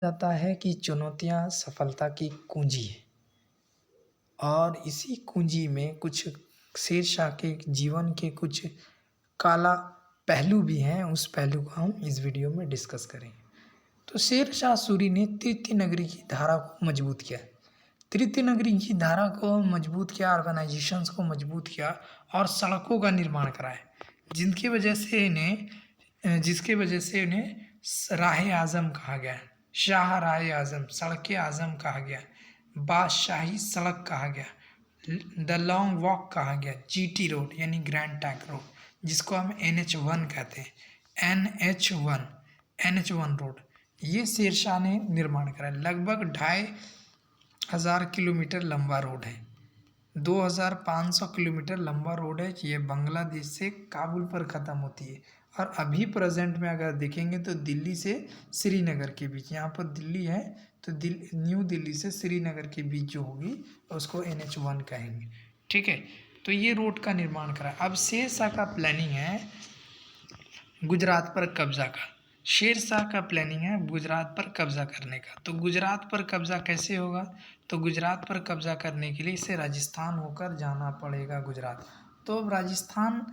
जाता है कि चुनौतियाँ सफलता की कुंजी है और इसी कुंजी में कुछ शेरशाह के जीवन के कुछ काला पहलू भी हैं, उस पहलू को हम इस वीडियो में डिस्कस करेंगे। तो शेरशाह सूरी ने तृतीय नगरी की धारा को मजबूत किया। तृतीय नगरी की धारा को मजबूत किया, ऑर्गेनाइजेशंस को मजबूत किया और सड़कों का निर्माण कराया, जिसके वजह से इन्हें राह आज़म कहा गया, शाह राह आज़म, सड़क आज़म कहा गया, बादशाही सड़क कहा गया, द लॉन्ग वॉक कहा गया, जीटी रोड यानी ग्रैंड ट्रंक रोड, जिसको हम NH1 कहते हैं, NH1 रोड, ये शेरशाह ने निर्माण कराया। लगभग 2500 किलोमीटर लंबा रोड है, 2500 किलोमीटर लंबा रोड है। ये बांग्लादेश से काबुल पर ख़त्म होती है और अभी प्रेजेंट में अगर देखेंगे तो दिल्ली से श्रीनगर के बीच, यहाँ पर दिल्ली है तो न्यू दिल्ली से श्रीनगर के बीच जो होगी उसको NH1 कहेंगे। ठीक है, तो ये रोड का निर्माण करा। अब शेरशाह का प्लानिंग है गुजरात पर कब्जा का। शेरशाह का प्लानिंग है गुजरात पर कब्जा करने का। तो गुजरात पर कब्जा कैसे होगा? तो गुजरात पर कब्जा करने के लिए इसे राजस्थान होकर जाना पड़ेगा गुजरात। तो अब राजस्थान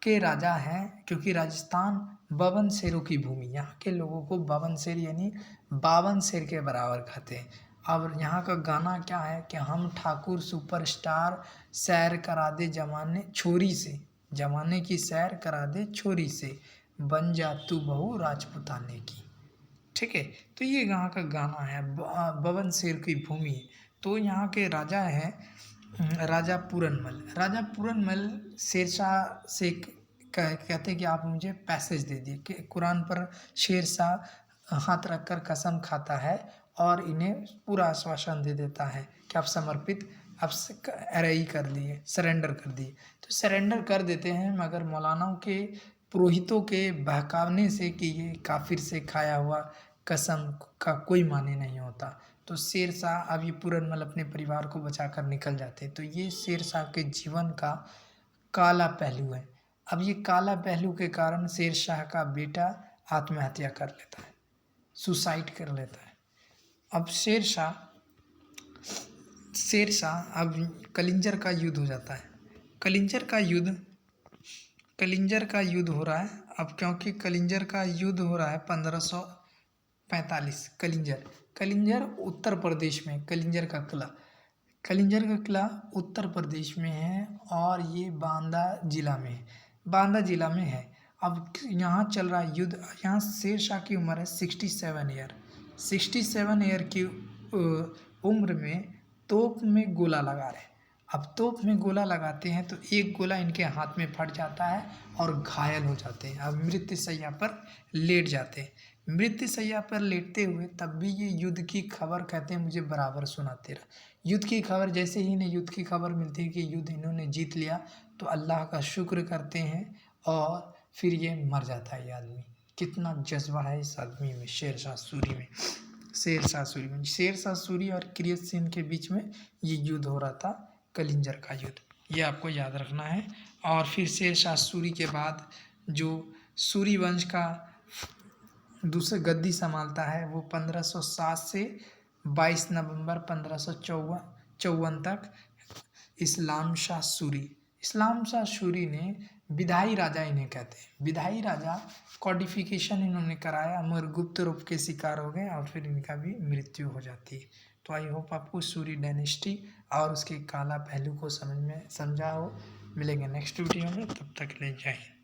के राजा हैं, क्योंकि राजस्थान 52 शेरों की भूमि, यहाँ के लोगों को 52 शेर यानी 52 शेर के बराबर खाते हैं। अब यहाँ का गाना क्या है कि हम ठाकुर सुपरस्टार, सैर करा दे जमाने छोरी से, जमाने की सैर करा दे छोरी से, बन जा तू बहू राजपुताने की। ठीक है, तो ये यहाँ का गाना है, 52 शेर की भूमि। तो यहाँ के राजा हैं राजा पूरनमल। राजा पूरनमल शेरशाह से कहते कि आप मुझे पैसेज दे दिए, कि कुरान पर शेरशाह हाथ रखकर कसम खाता है और इन्हें पूरा आश्वासन दे देता है कि आप समर्पित, आप अरई कर दिए, सरेंडर कर दिए। तो सरेंडर कर देते हैं, मगर मौलानाओं के पुरोहितों के बहकावने से कि ये काफिर से खाया हुआ कसम का कोई माने नहीं होता, तो शेरशाह अब ये पूरनमल अपने परिवार को बचाकर निकल जाते। तो ये शेरशाह के जीवन का काला पहलू है। अब ये काला पहलू के कारण शेरशाह का बेटा आत्महत्या कर लेता है, सुसाइड कर लेता है। अब शेरशाह अब कलिंजर का युद्ध हो जाता है। कलिंजर का युद्ध हो रहा है। अब क्योंकि कलिंजर का युद्ध हो रहा है 1545, कलिंजर उत्तर प्रदेश में, कलिंजर का किला उत्तर प्रदेश में है और ये बांदा जिला में है। अब यहाँ चल रहा युद्ध, यहाँ शेरशाह की उम्र है 67 ईयर। 67 ईयर की उम्र में तोप में गोला लगा रहे। अब तोप में गोला लगाते हैं तो एक गोला इनके हाथ में फट जाता है और घायल हो जाते हैं। अब मृत्युशैया पर लेट जाते हैं। मृत्युशैया पर लेटते हुए तब भी ये युद्ध की खबर कहते हैं मुझे बराबर सुनाते रहा। युद्ध की खबर जैसे ही इन्हें युद्ध की खबर मिलती है कि युद्ध इन्होंने जीत लिया, तो अल्लाह का शुक्र करते हैं और फिर ये मर जाता है ये आदमी। कितना जज्बा है इस आदमी में, शेरशाह सूरी और किरियत सिंह के बीच में ये युद्ध हो रहा था, कलिंजर का युद्ध, ये आपको याद रखना है। और फिर शेरशाह सूरी के बाद जो सूरी वंश का दूसरे गद्दी संभालता है वो 1507 से 22 नवंबर 1554 तक इस्लाम शाह सूरी ने विधायी राजा इन्हें कहते हैं। विधायी राजा कॉडिफिकेशन इन्होंने कराया, मगर गुप्त रूप के शिकार हो गए और फिर इनका भी मृत्यु हो जाती है। तो आई होप आपको सूरी डायनेस्टी और उसके काला पहलू को समझा हो। मिलेंगे नेक्स्ट वीडियो में, तब तक ले जय हिंद।